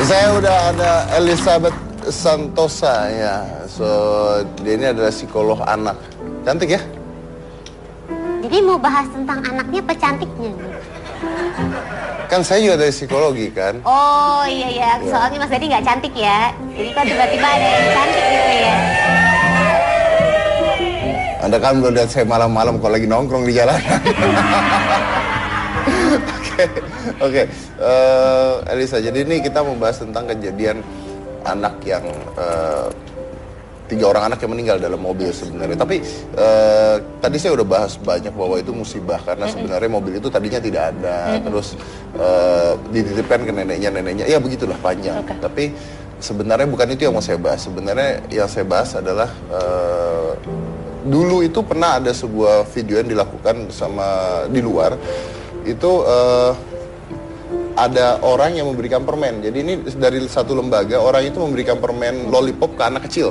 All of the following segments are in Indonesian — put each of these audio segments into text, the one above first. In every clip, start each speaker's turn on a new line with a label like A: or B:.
A: Saya udah ada Elizabeth Santosa ya. So, dia ini adalah psikolog anak. Cantik ya?
B: Jadi mau bahas tentang anaknya apa cantiknya?
A: Kan saya juga dari psikologi kan.
B: Oh iya, soalnya Mas Dadi nggak cantik ya. Jadi kok tiba-tiba ada yang cantik gitu ya.
A: Anda kan belum lihat saya malam-malam kalau lagi nongkrong di jalanan. Oke. Elisa, jadi ini kita membahas tentang kejadian anak yang 3 orang anak yang meninggal dalam mobil sebenarnya. Tapi tadi saya udah bahas banyak bahwa itu musibah karena sebenarnya mobil itu tadinya tidak ada. Terus dititipkan ke neneknya. Ya begitulah panjang. Tapi sebenarnya bukan itu yang mau saya bahas. Sebenarnya yang saya bahas adalah dulu itu pernah ada sebuah video yang dilakukan sama di luar. Itu ada orang yang memberikan permen. Jadi ini dari satu lembaga, orang itu memberikan permen lollipop ke anak kecil.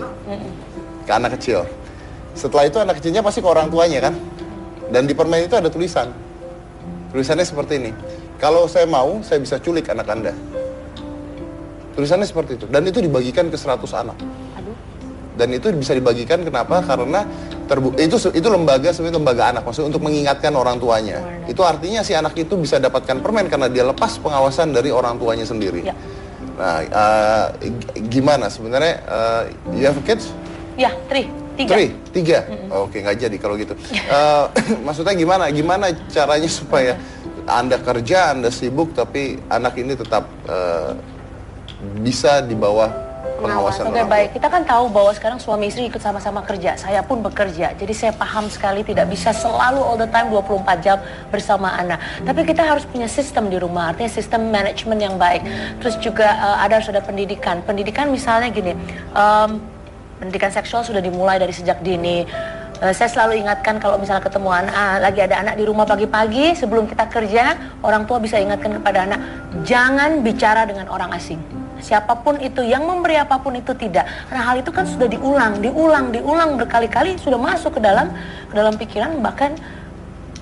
A: Ke anak kecil. Setelah itu anak kecilnya pasti ke orang tuanya kan. Dan di permen itu ada tulisan. Tulisannya seperti ini. Kalau saya mau, saya bisa culik anak Anda. Tulisannya seperti itu. Dan itu dibagikan ke 100 anak. Dan itu bisa dibagikan kenapa? Karena itu lembaga sebenarnya lembaga anak, maksudnya untuk mengingatkan orang tuanya. Itu artinya si anak itu bisa dapatkan permen karena dia lepas pengawasan dari orang tuanya sendiri. Ya. Nah, gimana sebenarnya? You have kids?
B: Ya, 3.
A: Oke, nggak jadi kalau gitu. Maksudnya gimana? Gimana caranya supaya Anda kerja, Anda sibuk, tapi anak ini tetap bisa di bawah pengawasan.
C: Oke, baik. Kita kan tahu bahwa sekarang suami istri ikut sama-sama kerja. Saya pun bekerja. Jadi saya paham sekali tidak bisa selalu all the time 24 jam bersama anak. Tapi kita harus punya sistem di rumah. Artinya sistem manajemen yang baik. Terus juga harus ada pendidikan. Pendidikan misalnya gini, pendidikan seksual sudah dimulai dari sejak dini. Saya selalu ingatkan kalau misalnya ketemu anak, lagi ada anak di rumah pagi-pagi, sebelum kita kerja, orang tua bisa ingatkan kepada anak, jangan bicara dengan orang asing. Siapapun itu, yang memberi apapun itu tidak. Karena hal itu kan sudah diulang berkali-kali, sudah masuk ke dalam pikiran, bahkan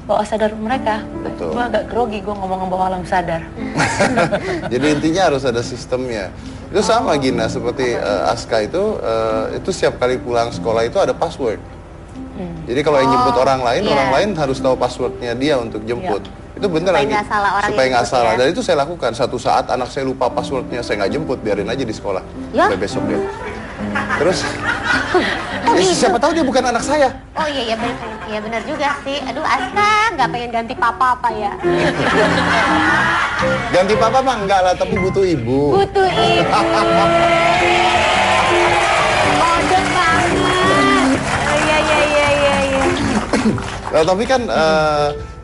C: bawah sadar mereka. Gue agak grogi gue ngomong bawah alam sadar.
A: Jadi intinya harus ada sistemnya. Itu sama Gina, seperti Aska itu setiap kali pulang sekolah itu ada password. Jadi kalau yang jemput orang lain harus tahu passwordnya dia untuk jemput. Itu bener lagi. Supaya nggak salah. Dan itu saya lakukan. Satu saat anak saya lupa passwordnya, saya nggak jemput, biarin aja di sekolah. Sampai besok dia. Terus, siapa tahu dia bukan anak saya.
B: Oh iya benar juga sih. Aduh Aska, nggak pengen ganti papa apa ya?
A: Ganti papa mah enggak lah, tapi butuh ibu.
B: Butuh ibu. Modern banget. Iya.
A: Nah, tapi kan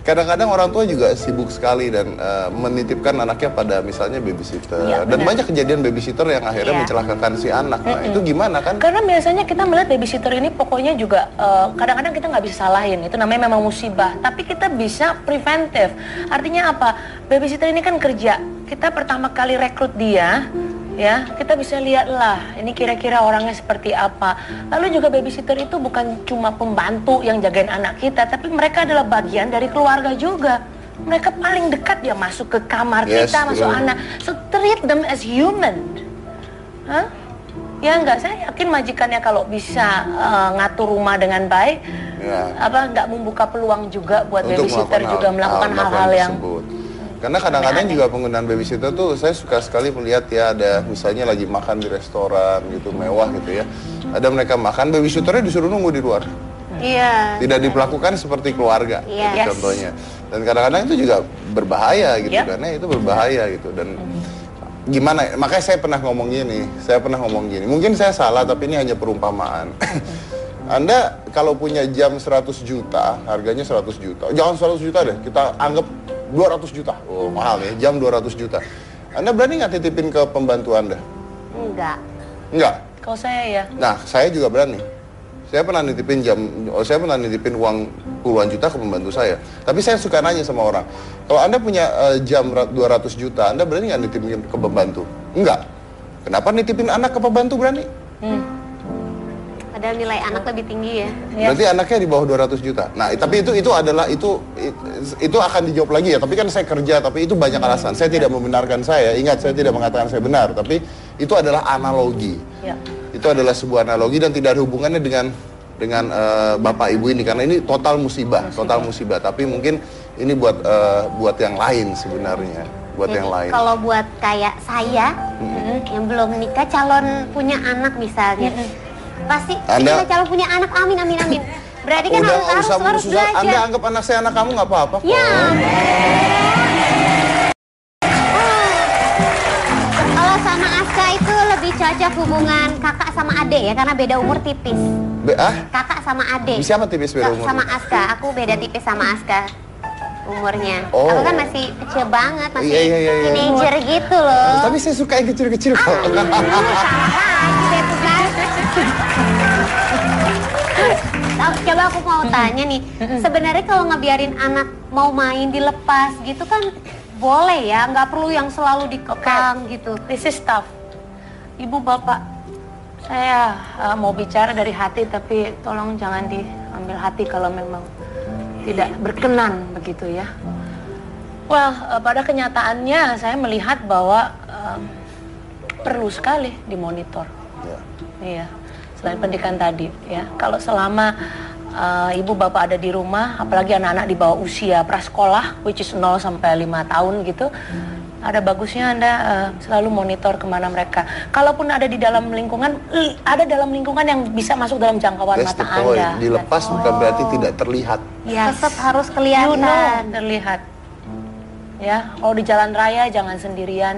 A: kadang-kadang orang tua juga sibuk sekali dan menitipkan anaknya pada misalnya babysitter. Dan banyak kejadian babysitter yang akhirnya mencelakakan si anak. Nah, itu gimana kan?
C: Karena biasanya kita melihat babysitter ini pokoknya juga kadang-kadang kita nggak bisa salahin. Itu namanya memang musibah. Tapi kita bisa preventif. Artinya apa? Babysitter ini kan kerja. Kita pertama kali rekrut dia, ya, kita bisa lihatlah ini kira-kira orangnya seperti apa. Lalu juga babysitter itu bukan cuma pembantu yang jagain anak kita, tapi mereka adalah bagian dari keluarga juga. Mereka paling dekat ya masuk ke kamar kita, masuk anak. So treat them as human. Ya enggak, saya yakin majikannya kalau bisa ngatur rumah dengan baik, nggak membuka peluang juga buat babysitter juga melakukan hal-hal yang
A: karena kadang-kadang juga penggunaan babysitter tuh saya suka sekali melihat ya, ada misalnya lagi makan di restoran gitu mewah gitu ya, ada mereka makan, babysitternya disuruh nunggu di luar.
B: Iya.
A: Tidak diperlakukan seperti keluarga, contohnya. Dan kadang-kadang itu juga berbahaya gitu, karena itu berbahaya gitu. Dan gimana? Makanya saya pernah ngomong gini. Mungkin saya salah, tapi ini hanya perumpamaan. Anda kalau punya jam 100 juta, harganya 100 juta. Jangan 100 juta deh, kita anggap 200 juta. Oh, mahal ya, jam 200 juta. Anda berani nggak titipin ke pembantu Anda? Enggak?
C: Kalau saya ya.
A: Nah, saya juga berani. Saya pernah nitipin uang puluhan juta ke pembantu saya. Tapi saya suka nanya sama orang, kalau Anda punya jam 200 juta, Anda berani nggak nitipin ke pembantu? Enggak. Kenapa nitipin anak ke pembantu berani?
B: Padahal nilai anak lebih tinggi ya.
A: Berarti anaknya di bawah 200 juta. Nah, tapi itu adalah itu akan dijawab lagi ya. Tapi kan saya kerja, tapi itu banyak alasan. Saya tidak membenarkan saya. Ingat, saya tidak mengatakan saya benar, tapi itu adalah analogi.
C: Ya.
A: Itu adalah sebuah analogi dan tidak ada hubungannya dengan Bapak Ibu ini karena ini total musibah. Tapi mungkin ini buat yang lain sebenarnya,
B: Jadi,
A: yang lain.
B: kalau buat kayak saya yang belum nikah, calon punya anak misalnya, pasti kita calon punya anak, amin. Berarti kan harus belajar.
A: Anda anggap anak saya anak kamu nggak apa-apa kok.
B: Ya. Kalau sama Aska itu lebih cocok hubungan kakak sama adik ya, karena beda umur tipis. Kakak sama adik.
A: Siapa tipis beda umur?
B: Sama Aska, aku beda tipis sama Aska umurnya.
A: Oh.
B: Aku kan masih kecil banget, masih
A: Iya.
B: teenager gitu loh.
A: Tapi saya suka yang kecil-kecil kok.
B: Coba aku mau tanya nih, sebenarnya kalau ngebiarin anak mau main dilepas gitu kan boleh ya, nggak perlu yang selalu dikekang gitu.
C: This is tough. Ibu bapak, saya mau bicara dari hati, tapi tolong jangan diambil hati kalau memang tidak berkenan begitu ya. Well, pada kenyataannya saya melihat bahwa perlu sekali dimonitor. Iya, selain pendidikan tadi ya. Kalau selama ibu bapak ada di rumah, apalagi anak-anak di bawah usia prasekolah, which is 0 sampai 5 tahun gitu, ada bagusnya Anda selalu monitor kemana mereka. Kalaupun ada di dalam lingkungan, yang bisa masuk dalam jangkauan mata Anda.
A: Dilepas bukan berarti tidak terlihat.
C: Yes.
B: Tetap harus kelihatan.
C: Terlihat. Ya, kalau di jalan raya jangan sendirian.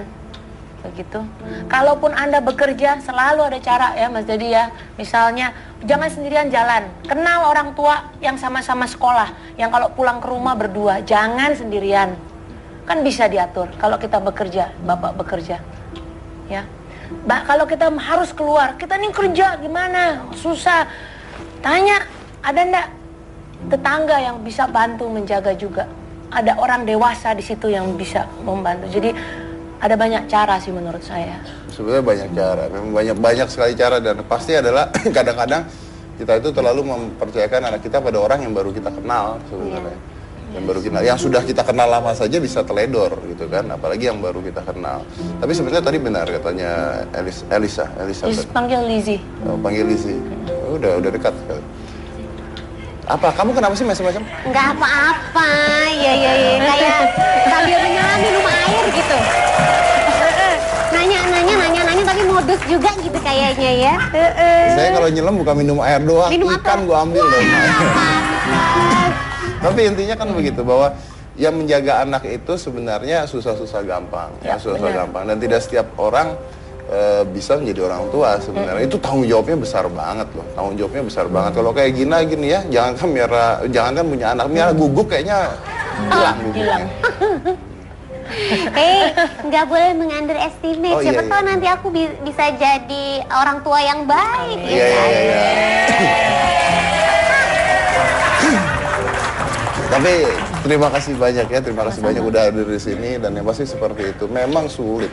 C: Begitu. Kalaupun Anda bekerja, selalu ada cara ya Mas Dedi ya. Misalnya, jangan sendirian jalan. Kenal orang tua yang sama-sama sekolah, yang kalau pulang ke rumah berdua, jangan sendirian. Kan bisa diatur kalau kita bekerja, bapak bekerja. Ya. Kalau kita harus keluar, kita nih kerja gimana? Susah. Tanya, ada enggak tetangga yang bisa bantu menjaga juga? Ada orang dewasa di situ yang bisa membantu. Jadi ada banyak cara sih menurut saya.
A: Sebenarnya banyak cara, memang banyak sekali cara dan pasti adalah kadang-kadang kita itu terlalu mempercayakan anak kita pada orang yang baru kita kenal sebenarnya. Yang sudah kita kenal lama saja bisa teledor gitu kan, apalagi yang baru kita kenal. Tapi sebenarnya tadi benar katanya Elisa.
C: Panggil Lizzie.
A: Oh, panggil Lizzie. Oh, udah dekat sekali. Apa? Kamu kenapa sih macam-macam?
B: Nggak apa-apa, ya. Kayak sambil menyelam minum air gitu. Nanya, tapi modus juga gitu kayaknya ya.
A: Saya kalau nyelam bukan minum air doang, ikan gua ambil dong. Tapi intinya kan begitu, bahwa yang menjaga anak itu sebenarnya susah-susah gampang. Susah-susah gampang. Dan tidak setiap orang bisa menjadi orang tua sebenarnya. Itu tanggung jawabnya besar banget loh. Tanggung jawabnya besar banget. Kalau kayak gini ya, jangan punya anak. Miara guguk kayaknya hilang.
B: Nggak boleh meng-underestimate. Siapa tahu nanti aku bisa jadi orang tua yang baik.
A: Iya. Tapi terima kasih banyak ya, terima kasih banyak udah hadir di sini dan yang pasti seperti itu. Memang sulit,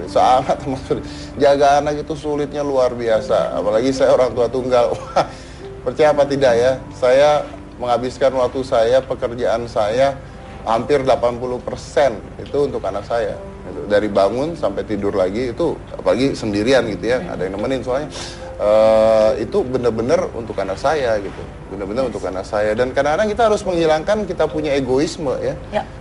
A: sangat sulit. Jaga anak itu sulitnya luar biasa. Apalagi saya orang tua tunggal. Wah, percaya apa tidak ya? Saya menghabiskan waktu saya, pekerjaan saya hampir 80% itu untuk anak saya. Dari bangun sampai tidur lagi itu, apalagi sendirian gitu ya, ada yang nemenin soalnya. Itu benar-benar untuk anak saya gitu, benar-benar untuk anak saya. Dan kadang-kadang kita harus menghilangkan kita punya egoisme ya.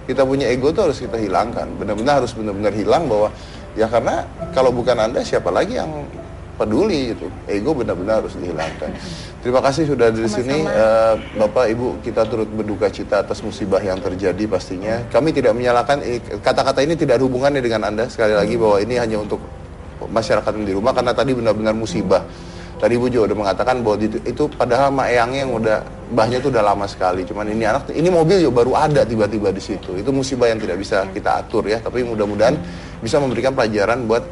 A: Kita punya ego itu harus kita hilangkan, harus benar-benar hilang bahwa ya karena kalau bukan Anda siapa lagi yang peduli itu. Ego benar-benar harus dihilangkan. Terima kasih sudah di sini Bapak Ibu, kita turut berduka cita atas musibah yang terjadi pastinya. Kami tidak menyalahkan, kata-kata ini tidak ada hubungannya dengan Anda. Sekali lagi bahwa ini hanya untuk masyarakat yang di rumah karena tadi benar-benar musibah. Tadi Ibu juga udah mengatakan bahwa itu padahal mak eyangnya yang udah mbahnya itu udah lama sekali. Cuman ini mobil juga baru ada tiba-tiba di situ. Itu musibah yang tidak bisa kita atur ya. Tapi mudah-mudahan bisa memberikan pelajaran buat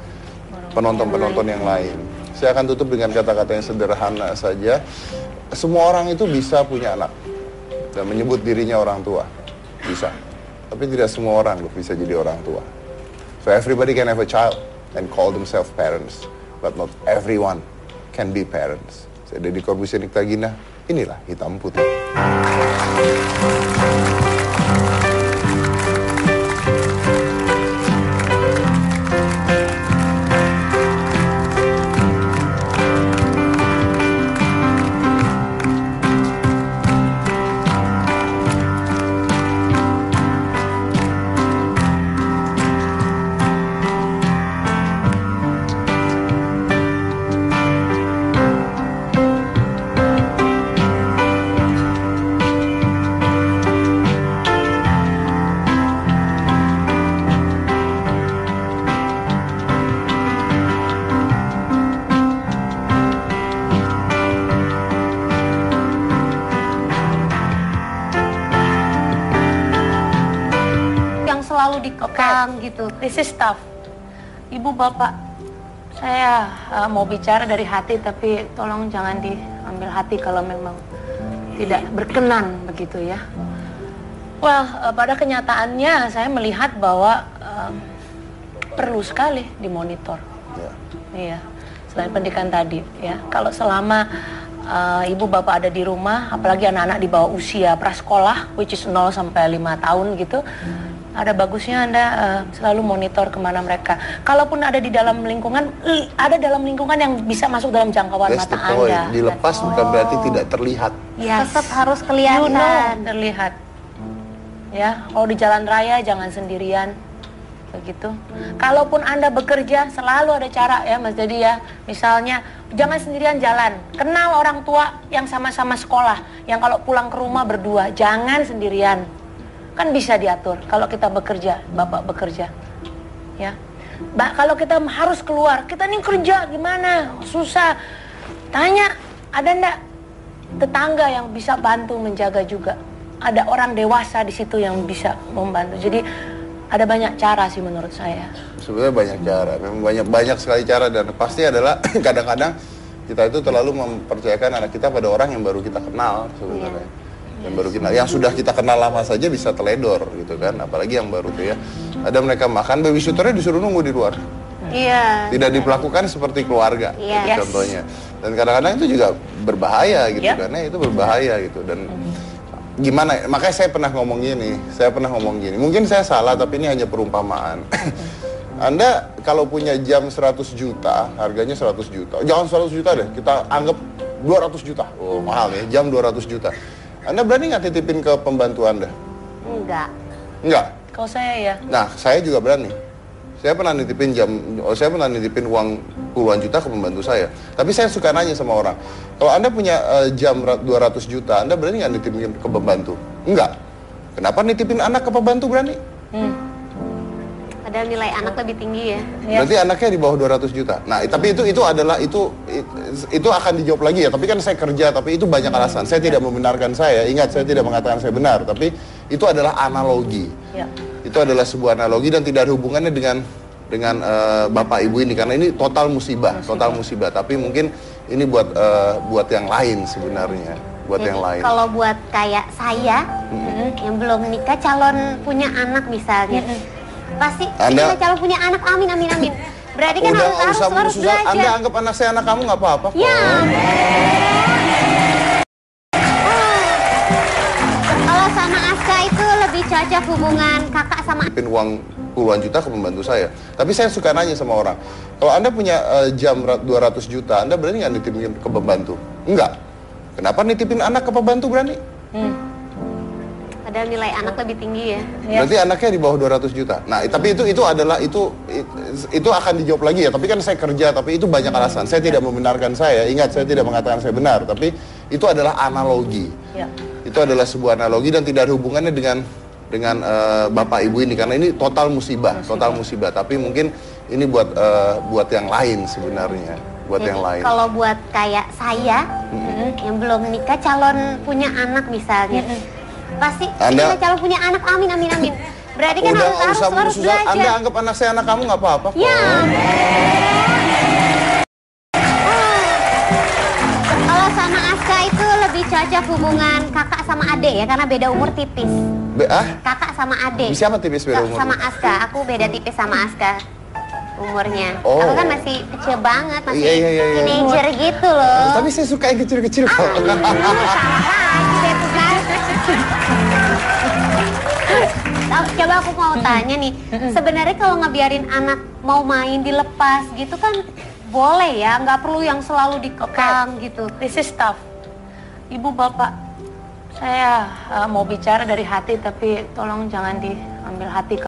A: penonton-penonton yang lain. Saya akan tutup dengan kata-kata yang sederhana saja. Semua orang itu bisa punya anak dan menyebut dirinya orang tua. Bisa. Tapi tidak semua orang bisa jadi orang tua. So everybody can have a child and call themselves parents, but not everyone can be parents. Saya Deddy Corbuzier Niktagina. Inilah Hitam Putih.
B: Selalu dikekang gitu.
C: This is tough. Ibu bapak, saya mau bicara dari hati, tapi tolong jangan diambil hati kalau memang tidak berkenan begitu ya. Well, pada kenyataannya saya melihat bahwa perlu sekali dimonitor. Iya, selain pendidikan tadi ya. Kalau selama ibu bapak ada di rumah, apalagi anak-anak di bawah usia prasekolah, which is 0 sampai 5 tahun gitu, ada bagusnya Anda selalu monitor kemana mereka. Kalaupun ada di dalam lingkungan, ada dalam lingkungan yang bisa masuk dalam jangkauan mata Anda.
A: Dilepas bukan berarti tidak terlihat.
B: Yes. Tetap harus kelihatan.
C: You know, terlihat. Ya, kalau di jalan raya jangan sendirian. Begitu. Kalaupun Anda bekerja, selalu ada cara ya Mas Dedi ya. Misalnya, jangan sendirian jalan. Kenal orang tua yang sama-sama sekolah, yang kalau pulang ke rumah berdua, jangan sendirian. Kan bisa diatur kalau kita bekerja, bapak bekerja ya. Kalau kita harus keluar, kita nih kerja gimana, susah, tanya ada ndak tetangga yang bisa bantu menjaga juga, ada orang dewasa di situ yang bisa membantu. Jadi ada banyak cara sih menurut saya.
A: Sebenarnya banyak cara, memang banyak sekali cara, dan pasti adalah kadang-kadang kita itu terlalu mempercayakan anak kita pada orang yang baru kita kenal sebenarnya. Yang baru kita, yang sudah kita kenal lama saja bisa teledor gitu kan, apalagi yang baru tuh ya. Ada mereka makan, babysitternya disuruh nunggu di luar.
B: Iya.
A: Tidak diperlakukan seperti keluarga,
B: Yes.
A: contohnya. Dan kadang-kadang itu juga berbahaya gitu, karena itu berbahaya gitu. Dan gimana? Makanya saya pernah ngomong gini. Mungkin saya salah, tapi ini hanya perumpamaan. Anda kalau punya jam 100 juta, harganya 100 juta. Jangan 100 juta deh, kita anggap 200 juta. Oh, mahal ya, jam 200 juta. Anda berani nggak titipin ke pembantu Anda?
B: Enggak.
A: Enggak?
C: Kalau saya ya.
A: Nah, saya juga berani. Saya pernah nitipin uang puluhan juta ke pembantu saya. Tapi saya suka nanya sama orang, kalau Anda punya jam 200 juta, Anda berani nggak nitipin ke pembantu? Enggak. Kenapa nitipin anak ke pembantu berani?
B: Padahal nilai anak lebih tinggi ya.
A: Berarti anaknya di bawah 200 juta. Nah, tapi itu akan dijawab lagi ya. Tapi kan saya kerja, tapi itu banyak alasan. Saya tidak membenarkan saya. Ingat, saya tidak mengatakan saya benar. Tapi itu adalah analogi.
C: Ya.
A: Itu adalah sebuah analogi dan tidak ada hubungannya dengan bapak ibu ini, karena ini total musibah. Tapi mungkin ini buat yang lain sebenarnya. Buat
B: Jadi,
A: yang lain.
B: kalau buat kayak saya yang belum nikah, calon punya anak misalnya. Pasti kita calon punya anak, amin. Berarti kan harus belajar.
A: Anda anggap anak saya anak kamu nggak apa-apa.
B: Ya. Kalau sama Aska itu lebih cocok hubungan kakak sama.
A: Nitipin uang puluhan juta ke pembantu saya. Tapi saya suka nanya sama orang, kalau Anda punya jam 200 juta, Anda berani nggak nitipin ke pembantu? Enggak. Kenapa nitipin anak ke pembantu berani?
B: Padahal nilai anak lebih tinggi ya.
A: Berarti anaknya di bawah 200 juta. Nah, tapi itu akan dijawab lagi ya. Tapi kan saya kerja, tapi itu banyak alasan. Saya tidak membenarkan saya. Ingat, saya tidak mengatakan saya benar. Tapi itu adalah analogi.
C: Ya.
A: Itu adalah sebuah analogi dan tidak ada hubungannya dengan bapak ibu ini, karena ini total musibah. Tapi mungkin ini buat yang lain sebenarnya. Buat
B: Jadi,
A: yang lain.
B: kalau buat kayak saya yang belum nikah, calon punya anak misalnya. Pasti kita calon punya anak, amin. Berarti kan harus belajar.
A: Anda anggap anak saya anak kamu nggak apa-apa.
B: Ya. Kalau sama Aska itu lebih cocok hubungan kakak sama adik ya, karena beda umur tipis. Kakak sama adik.
A: Siapa tipis beda umur?
B: Sama Aska, aku beda tipis sama Aska. umurnya.
A: Oh.
B: Aku kan masih kecil banget, masih
A: Iya.
B: teenager gitu loh.
A: Tapi saya suka yang kecil-kecil kok.
B: Salah lagi deh tuh kan. Coba aku mau tanya nih, sebenarnya kalau ngebiarin anak mau main dilepas gitu kan boleh ya, nggak perlu yang selalu dikekang gitu.
C: This is tough. Ibu bapak, saya mau bicara dari hati tapi tolong jangan diambil hati.